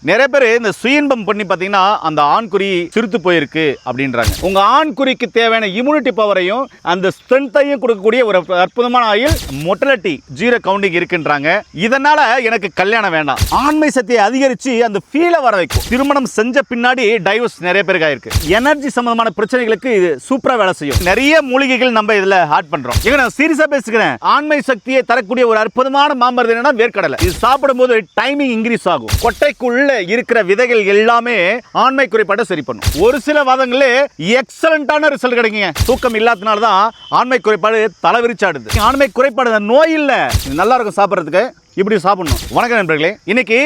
நிறைய பேர் இந்த சுயின்பம் பண்ணி பார்த்தீங்கன்னா அந்த ஆண்குறி சிறுத்து போயிருக்கு அப்படின்றாங்க. உங்க ஆண்குறிக்கு தேவையான இம்யூனிட்டி பவரையும் அந்த ஸ்ட்ரென்த்தையும் கொடுக்கக்கூடிய ஒரு அற்புதமான ஆயில் மொட்டலிட்டி ஜீரோ கவுண்டிங் இருக்குன்றாங்க. இதனால எனக்கு கல்யாணம் வேண்டாம், ஆண்மை சக்தியை அதிகரிச்சு அந்த ஃபீலை வர வைக்கும். திருமணம் செஞ்ச பின்னாடி டைவர்ஸ் நிறைய பேருக்கு ஆயிருக்கு. எனர்ஜி சம்பந்தமான பிரச்சனைகளுக்கு இது சூப்பரா வேலை செய்யும். நிறைய மூலிகைகள் நம்ம இதுல ஆட் பண்றோம். இங்க நான் சீரியஸா பேசுகிறேன். ஆண்மை சக்தியை தரக்கூடிய ஒரு அற்புதமான மாமருந்து என்னன்னா வேர்க்கடலை. இது சாப்பிடும்போது டைமிங் இன்க்ரீஸ் ஆகும். கொட்டைக்குள்ள இருக்கிற விதைகள் எல்லாமே ஆண்மை குறைபாட்டை சரி பண்ணும். ஒரு சில வாதங்களே எக்ஸலண்டான ரிசல்ட் கிடைக்குங்க. தூக்கம் இல்லாதனால தான் ஆண்மை குறைபாடு தலைவிரிச்சாடுது. ஆண்மை குறைபாடு நோய் இல்ல, நல்லா இருக்கும் சாப்பிட்றதுக்கு. இப்படி சாப்பிடணும். வணக்கம் நண்பர்களே, இன்னைக்கு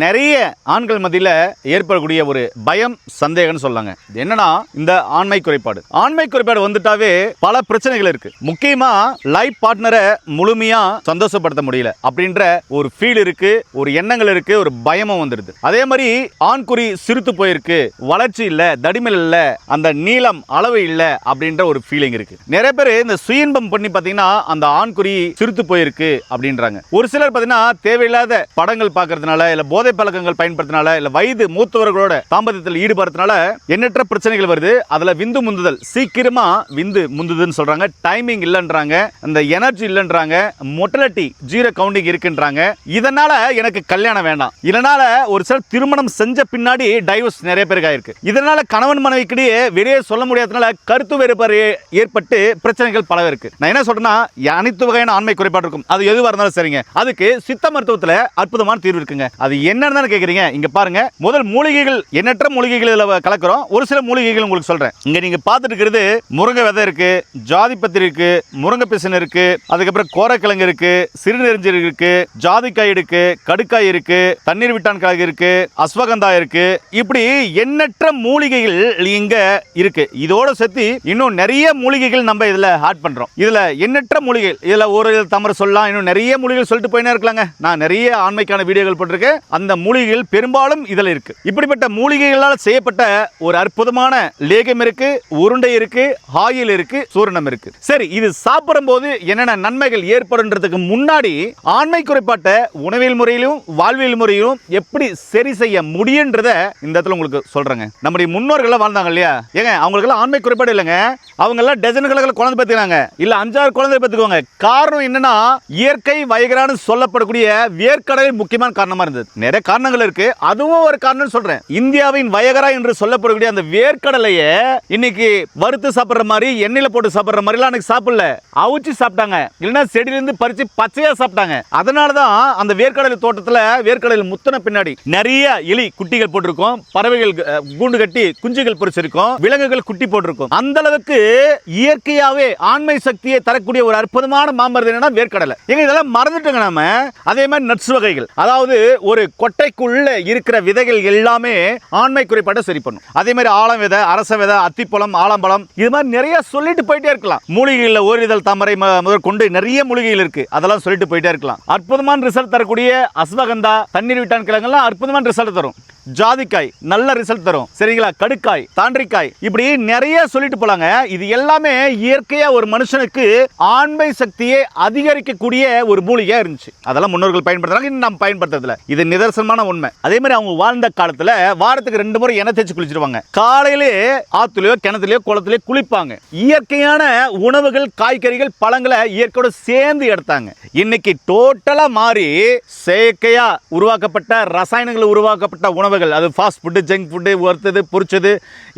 நிறைய ஆண்கள் மத்தியில் ஏற்படக்கூடிய ஒரு பயம் சந்தேகம்னு சொல்லாங்க. என்னன்னா இந்த ஆண்மை குறைபாடு. ஆண்மை குறைபாடு வந்துட்டாவே பல பிரச்சனைகள் இருக்கு. முக்கியமா லைஃப் பார்ட்னரை முழுமையா சந்தோஷப்படுத்த முடியல அப்படின்ற ஒரு ஃபீல் இருக்கு, ஒரு எண்ணங்கள் இருக்கு, ஒரு பயமும் வந்துடுது. அதே மாதிரி ஆண்குறி சிறுத்து போயிருக்கு, வளர்ச்சி இல்ல, தடிமல் இல்ல, அந்த நீளம் அளவு இல்ல அப்படின்ற ஒரு ஃபீலிங் இருக்கு. நிறைய பேர் இந்த சுயின்பம் பண்ணி பார்த்தீங்கன்னா அந்த ஆண்குறி சிறுத்து போயிருக்கு அப்படின்றாங்க. ஒரு சிலர் பார்த்தீங்கன்னா தேவையில்லாத படங்கள் பார்க்கறதுனால, இல்ல போதை பழக்கங்கள் பயன்படுத்தினால, இல்ல வயது மூத்தவர்களோட தாம்பத்தியத்தில் ஈடுபடுறதுனால எண்ணற்ற பிரச்சனைகள் வருது. அதுல விந்து முந்துதல், சீக்கிரமா விந்து முந்துதுன்னு சொல்றாங்க. டைமிங் இல்லைன்றாங்க, அந்த எனர்ஜி இல்லைன்றாங்க, மொட்டலிட்டி ஜீரோ கவுண்டிங் இருக்குன்றாங்க. இதனால எனக்கு கல்யாணம் வேண்டாம். இதனால ஒரு சில திருமணம் செஞ்ச பின்னாடி டைவர்ஸ் நிறைய பேருக்கு ஆயிருக்கு. இதனால கணவன் மனைவிக்கிடையே வெளியே சொல்ல முடியாதனால கருத்து வேறுபாடு ஏற்பட்டு பிரச்சனைகள் பல இருக்கு. நான் என்ன சொல்றேன்னா, அனைத்து வகையான ஆண்மை குறைபாடு இருக்கும். அது எதுவாக இருந்தாலும் சரிங்க. அதுக்கு சித்த மருத்துவத்துல அற்புதமான தீர்வு இருக்குங்க. அது என்னன்னு கேக்குறீங்க? இங்க பாருங்க. முதல் மூலிகைகள், எண்ணற்ற மூலிகைகள் கலக்கிறோம். ஒரு சில மூலிகைகள் உங்களுக்கு சொல்றேன். இங்க நீங்க பார்த்துட்டு இருக்கிறது முருங்கை விதை இருக்கு, ஜாதிபத்திரி இருக்கு, முருங்கை பிசன் இருக்கு, அதுக்கப்புறம் கோரக்கிழங்கு இருக்கு, சிறுநெருஞ்சி இருக்கு, ஜாதிக்காய் இருக்கு, கடுக்காய் இருக்கு, தண்ணீர் விட்டான் கிழங்கு இருக்கு, அஸ்வகந்தா இருக்கு. இப்படி எண்ணற்ற மூலிகைகள் இங்க இருக்கு. இதோட சேர்த்து இன்னும் நிறைய மூலிகைகள் நம்ம இதுல ஆட் பண்றோம். இதுல எண்ணற்ற மூலிகைகள், இதுல ஒரு தமர சொல்லலாம், இன்னும் நிறைய மூலிகைகள் சொல்லிட்டு போயினே இருக்கலாம். நான் நிறைய ஆண்மைக்கான வீடியோகள் போட்டிருக்கேன். அந்த மூலிகைகள் பெரும்பாலும் இதில் இருக்கு. இப்படிப்பட்ட மூலிகைகளால் செய்யப்பட்ட ஒரு அற்புதமான லேகம் இருக்கு, உருண்டை இருக்கு, ஆயில் இருக்கு, சூரணம் இருக்கு. சரி, இது சாப்பிடும் போது என்னென்ன நன்மைகள் ஏற்படுன்றதுக்கு முன்னாடி ஆண்மை குறைபாட்டை உணவியல் முறையிலும் வாழ்வியல் முறையிலும் எப்படி சரி செய்ய முடியுன்றத இந்த இடத்துல உங்களுக்கு சொல்றேங்க. நம்முடைய முன்னோர்கள் வாழ்ந்தாங்க இல்லையா, ஏங்க அவங்களுக்கு ஆண்மை குறைபாடு இல்லைங்க. அவங்க எல்லாம் டஜன் கணக்கில் குழந்தை பெற்றுக்கிறாங்க, இல்ல 5-6 குழந்தை பெற்றுக்குவாங்க. காரணம் என்னன்னா, இயற்கை வயகரான்னு சொல்லப்படக்கூடிய வேர்க்கடலை முக்கியமான காரணமா இருந்தது. நிறைய காரணங்கள் இருக்கு, அதுவும் ஒரு காரணம் சொல்றேன். இந்தியாவின் வயகரா என்று சொல்லப்படக்கூடிய அந்த வேர்க்கடலையை இன்னைக்கு வறுத்து சாப்பிடுற மாதிரி, எண்ணெயில போட்டு சாப்பிடுற மாதிரி எல்லாம் சாப்பிடல, அவிச்சு சாப்பிட்டாங்க, இல்லைன்னா செடியிலிருந்து பறிச்சு பச்சையா சாப்பிட்டாங்க. அதனாலதான் அந்த வேர்க்கடலை தோட்டத்துல வேர்க்கடலை முத்தன பின்னாடி நிறைய எலி குட்டிகள் போட்டிருக்கும், பறவைகள் கூண்டு கட்டி குஞ்சுகள் பொறிச்சிருக்கும், விலங்குகள் குட்டி போட்டிருக்கும். அந்த அளவுக்கு இயற்கையாவே ஆண்மை சக்தியை தரக்கூடிய ஒரு அற்புதமான மாமருந்து என்னன்னா வேர்க்கடலை. எங்க இதெல்லாம் மறந்துட்டுங்க நாம. அதே மாதிரி நட்ஸ் வகைகள், அதாவது ஒரு கொட்டைக்குள்ள இருக்கிற விதைகள் எல்லாமே ஆண்மை குறைபாட்டை சரி பண்ணும். அதே மாதிரி ஆலம் விதை, அரச விதை, அத்திப்பழம், ஆலம்பழம், இது மாதிரி நிறைய சொல்லிட்டு போயிட்டே இருக்கலாம். மூலிகைகள் ஓரிதழ் தாமரை முதல் கொண்டு நிறைய மூலிகைகள் இருக்கு, அதெல்லாம் சொல்லிட்டு போயிட்டே இருக்கலாம். அற்புதமான ரிசல்ட் தரக்கூடிய அஸ்வகந்தா, தண்ணீர் விட்டான் கிழங்கெல்லாம் அற்புதமான ரிசல்ட் தரும். ஜாதிக்காய் நல்ல ரிசல்ட் தரும், சரிங்களா? கடுக்காய், தாண்டிக்காய், இப்படி நிறைய சொல்லிட்டு போலாங்க. இது எல்லாமே இயற்கையா ஒரு மனுஷனுக்கு ஆண்மை சக்தியை அதிகரிக்கக்கூடிய ஒரு மூலிகையா இருந்துச்சு. அதெல்லாம் முன்னோர்கள் பயன்படுத்துறாங்க, இன்னும் நம்ம பயன்படுத்துறதுல இது நிதர்சனமான உண்மை. அதே மாதிரி அவங்க வாழ்ந்த காலத்துல வாரத்துக்கு 2 முறை எண்ணெய் தேய்ச்சி குளிச்சிருவாங்க. காலையிலே ஆத்துலயோ கிணத்துலயோ குளத்திலயோ குளிப்பாங்க. இயற்கையான உணவுகள், காய்கறிகள், பழங்களை இயற்கையோட சேர்ந்து எடுத்தாங்க. இன்னைக்கு டோட்டலா மாறி செயற்கையா உருவாக்கப்பட்ட, ரசாயனங்கள் உருவாக்கப்பட்ட உணவு, அது ஃபாஸ்ட் ஃபுட், ஜங்க் ஃபுட், வறுத்தது, பொரிச்சது,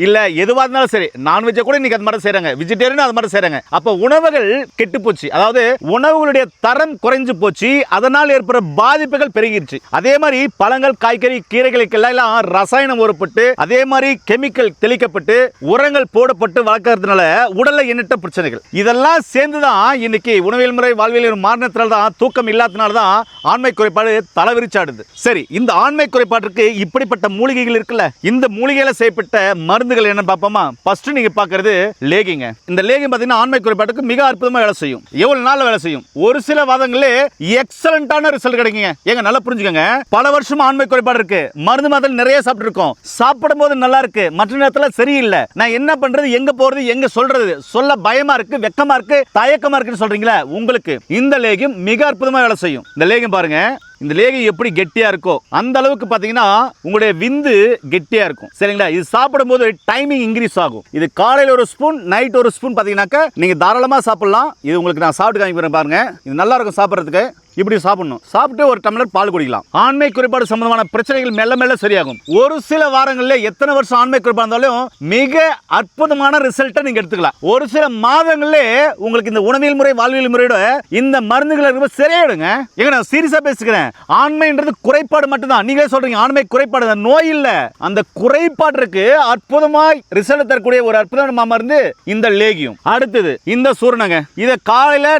இல்ல எதுவா இருந்தாலும் சரி, நான்வெஜ் கூட இன்னைக்கு அது மாதிரி செய்றாங்க, வெஜிடேரியன் அது மாதிரி செய்றாங்க. அப்ப உணவுகள் கெட்டு போச்சு, அதாவது உணவுகளுடைய தரம் குறைஞ்சு போச்சு, அதனால் ஏற்படுற பாதிப்புகள் பெருகிருச்சு. அதே மாதிரி பழங்கள், காய்கறி, கீரைகளுக்கு எல்லாம் ரசாயனம் ஊறப்பட்டு, அதே மாதிரி கெமிக்கல் தெளிக்கப்பட்டு, உரங்கள் போடப்பட்டு வளர்க்கறதுனால உடல்ல எண்ணற்ற பிரச்சனைகள். இதெல்லாம் சேர்ந்துதான் இன்னைக்கு உணவியல் முறை, வாழ்வியல் மாறினத்தினால தான், தூக்கம் இல்லாதனால தான் ஆண்மை குறைபாடு தலைவிரிச்சாடுது. சரி, இந்த ஆண்மை குறைபாட்டிற்கு இப்படி மூலிகைகள் இருக்குல்ல, இந்த மூலிகையில செய்யப்பட்ட மருந்துகள் என்ன பாப்போமா? ஃபர்ஸ்ட் நீங்க பாக்குறது லேகிங்க. இந்த லேகிங் பாத்தீங்கன்னா ஆண்மை குறைபாட்டுக்கு மிக அற்புதமா வேலை செய்யும். எவ்வளவு நாள் வேலை செய்யும்? ஒரு சில வாதங்களே எக்ஸலண்டான ரிசல்ட் கிடைக்குங்க. ஏங்க நல்லா புரிஞ்சுக்கங்க. பல வருஷம் ஆண்மை குறைபாடு இருக்கு, மருந்து மாதல் நிறைய சாப்பிட்டு இருக்கோம், சாப்பிடும் போது நல்லா இருக்கு, மற்ற நேரத்துல சரியில்லை, நான் என்ன பண்றது, எங்க போறது, எங்க சொல்றது, சொல்ல பயமா இருக்கு, வெக்கமா இருக்கு, தயக்கமா இருக்குன்னு சொல்றீங்களா? உங்களுக்கு இந்த லேகியம் மிக அற்புதமா வேலை செய்யும். இந்த லேகியம் பாருங்க, இந்த லேகியம் எப்படி கெட்டியா இருக்கோ அந்த அளவுக்கு பாத்தீங்கன்னா உங்களுடைய விந்து கெட்டியா இருக்கும். சரிங்களா? இது சாப்பிடும் போது டைமிங் இன்க்ரீஸ் ஆகும். இது காலையில ஒரு ஸ்பூன், நைட் ஒரு ஸ்பூன் பாத்தீங்கன்னாக்க நீங்க தாராளமா சாப்பிடலாம். இது உங்களுக்கு நான் சாப்பிட்டு காமிக்கிறேன் பாருங்க. இது நல்லா இருக்கும் சாப்பிட்றதுக்கு. இப்படி சாப்பிடணும். சாப்பிட்டு ஒரு டம்ளர் பால் குடிக்கலாம். ஆண்மை குறைபாடு சம்பந்தமான பிரச்சனைகள் மெல்ல மெல்ல சரியாகும். ஒரு சில வாரங்களில் எத்தனை வருஷம் ஆண்மை குறைபாடு இருந்தாலும் மிக அற்புதமான ரிசல்ட்டை நீங்க எடுத்துக்கலாம். ஒரு சில மாதங்களிலே உங்களுக்கு இந்த உணவியல் முறை, வாழ்வியல் முறையோட இந்த மருந்துகள் ரொம்ப சரியாயிடுங்க. எங்க நான் சீரியஸா பேசுகிறேன். ஆண்மைன்றது குறைபாடு மட்டும்தான். நீங்களே சொல்றீங்க ஆண்மை குறைபாடு, நோய் இல்ல. அந்த குறைபாட்டிற்கு அற்புதமாய் ரிசல்ட் தரக்கூடிய ஒரு அற்புதமான மருந்து இந்த லேகியம். அடுத்தது இந்த சூரணங்க. இதை காலையில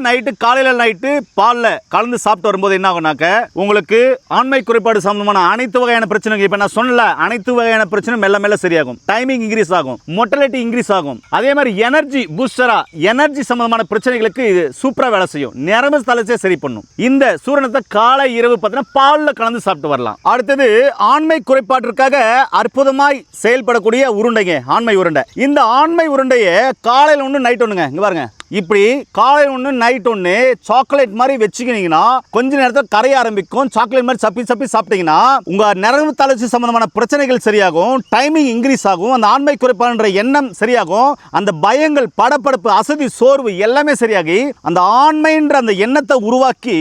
நைட்டு பால்ல கலந்து சாப்பிட்டு வரும்போது என்ன ஆகும்னாக்க உங்களுக்கு ஆண்மை குறைபாடு சம்பந்தமான அனைத்து வகையான பிரச்சனைகள், இப்ப நான் சொன்னல அனைத்து வகையான பிரச்சனை மெல்ல மெல்ல சரியாகும். டைமிங் இன்க்ரீஸ் ஆகும், மொர்டாலிட்டி இன்க்ரீஸ் ஆகும். அதே மாதிரி எனர்ஜி பூஸ்டரா, எனர்ஜி சம்பந்தமான பிரச்சனைகளுக்கு இது சூப்பரா வேலை செய்யும். நரம்பு தளர்ச்சியை சரி பண்ணும். இந்த சூரணத்தை காலை இரவு பார்த்தீங்கன்னா பால்ல கலந்து சாப்பிட்டு வரலாம். அடுத்தது ஆண்மை குறைபாட்டிற்காக அற்புதமாய் செயல்படக்கூடிய உருண்டைங்க, ஆண்மை உருண்டை. இந்த ஆண்மை உருண்டையை காலையில் ஒன்று நைட் ஒண்ணுங்க. இங்க பாருங்க, இப்படி காலை ஒன்று நைட் ஒன்று சாக்லேட் மாதிரி வச்சுக்கினீங்கன்னா கொஞ்ச நேரத்தில் கரைய ஆரம்பிக்கும். சாக்லேட் மாதிரி சப்பி சப்பி சாப்பிட்டீங்கன்னா உங்க நரம்பு தளர்ச்சி சம்பந்தமான பிரச்சனைகள் சரியாகும். டைமிங் இன்க்ரீஸ் ஆகும். அந்த ஆண்மை குறைபாடுன்ற எண்ணம் சரியாகும். அந்த பயங்கள், படப்படப்பு, அசதி, சோர்வு எல்லாமே சரியாகி அந்த ஆண்மைன்ற அந்த எண்ணத்தை உருவாக்கி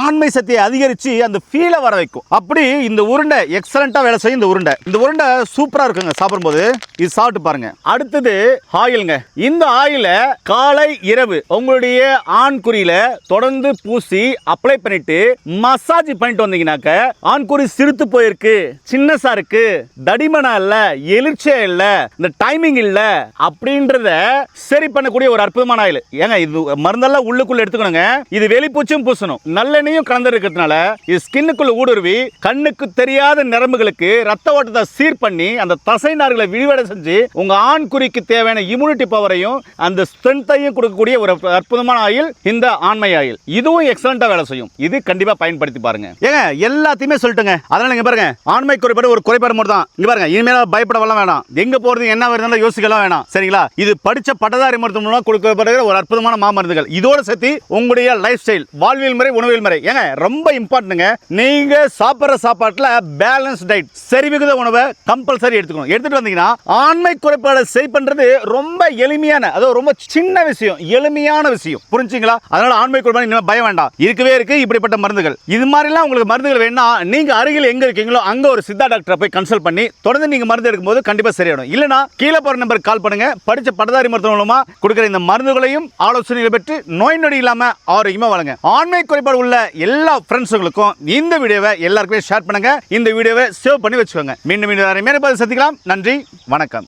ஆண்மை சக்தியை அதிகரித்து அந்த ஃபீலை வர வைக்கும். அப்படி இந்த உருண்டை எக்ஸலண்டா வேலை செய்யும். இந்த உருண்டை சூப்பரா இருக்குங்க சாப்பிடும்போது. இது சாப்பிட்டு பாருங்க. அடுத்தது ஆயில்ங்க. இந்த ஆயில காலை இரவு உங்களுடைய ஆண்குறியில தொடர்ந்து பூசி அப்ளை பண்ணிட்டு மசாஜ் பண்ணிட்டு வந்தீங்கன்னாக்க ஆண்குறி சிறுத்து போயிருக்கு, சின்னசா இருக்கு, தடிமனா இல்ல, எழுச்சியா இல்ல, இந்த டைமிங் இல்ல அப்படின்றத சரி பண்ணக்கூடிய ஒரு அற்புதமான ஆயில். ஏங்க இது மருந்தெல்லாம் உள்ளுக்குள்ள எடுத்துக்கணுங்க. இது வெளிப்பூச்சும் பூசணும். நல்லெண்ணையும் கலந்து இருக்கிறதுனால இது ஸ்கின்னுக்குள்ள ஊடுருவி கண்ணுக்கு தெரியாத நரம்புகளுக்கு ரத்த ஓட்டத்தை சீர் பண்ணி அந்த தசை நார்களை விரிவடை செஞ்சு உங்க ஆண்குறிக்கு தேவையான இம்யூனிட்டி பவரையும் அந்த ஸ்ட்ரென்த்தையும் கொடுக்கக்கூடிய ஒரு அற்புதமான ஆயில் இந்த ஆண்மை ஆயில். இதுவும் எக்ஸலண்டா வேலை செய்யும். இது கண்டிப்பா பயன்படுத்தி பாருங்க. ஏங்க எல்லாத்தையுமே சொல்லிட்டுங்க. அதனால நீங்க பாருங்க, ஆண்மை குறைபாடு ஒரு குறைபாடு மட்டும் தான். இங்க பாருங்க, இனிமேல பயப்படலாம் வேணாம். எங்க போறது என்ன வருதுன்னு யோசிக்கலாம் வேணாம். சரிங்களா? இது படிச்ச பட்டதாரி மருத்துவ மூலமா கொடுக்கப்படுகிற ஒரு அற்புதமான மாமருந்துகள். இதோட சேர்த்து உங்களுடைய லைஃப் ஸ்டைல், வாழ்வியல் முறை, உணவியல் முறை ஏங்க ரொம்ப இம்பார்ட்டன்ட்ங்க. நீங்க சாப்பிடுற சாப்பாட்டுல பேலன்ஸ் டயட், சரிவிகித உணவை கம்பல்சரி எடுத்துக்கணும். எடுத்துட்டு வந்தீங்கன்னா ஆண்மை குறைபாடு சரி பண்றது ரொம்ப எளிமையான, அதாவது ரொம்ப சின்ன விஷயம், எளிமையான விஷயம். புரிஞ்சுங்களா? அதனால ஆண்மை குறைபாடு இனிமே பயம் வேண்டாம். இருக்கவே இருக்கு இப்படிப்பட்ட மருந்துகள். இது மாதிரிலாம் உங்களுக்கு மருந்துகள் வேணா நீங்க அருகில் எங்க இருக்கீங்களோ அங்க ஒரு சித்தா டாக்டரை போய் கன்சல்ட் பண்ணி தொடர்ந்து நீங்க மருந்து எடுக்கும்போது கண்டிப்பா சரியாயிடும். இல்லனா கீழே போற நம்பருக்கு கால் பண்ணுங்க. படிச்ச பட்டதாரி மருத்துவ மூலமா கொடுக்கிற இந்த மருந்துகளையும் ஆலோசனைகளை பெற்று நோய் நொடி இல்லாம ஆரோக்கியமா வாழுங்க. ஆண்மை குறைபாடு உள்ள எல்லா ஃப்ரெண்ட்ஸுகளுக்கும் இந்த வீடியோவை எல்லாருக்குமே ஷேர் பண்ணுங்க. இந்த வீடியோவை சேவ் பண்ணி வச்சுக்கோங்க. மீண்டும் சந்திக்கலாம். நன்றி, வணக்கம்.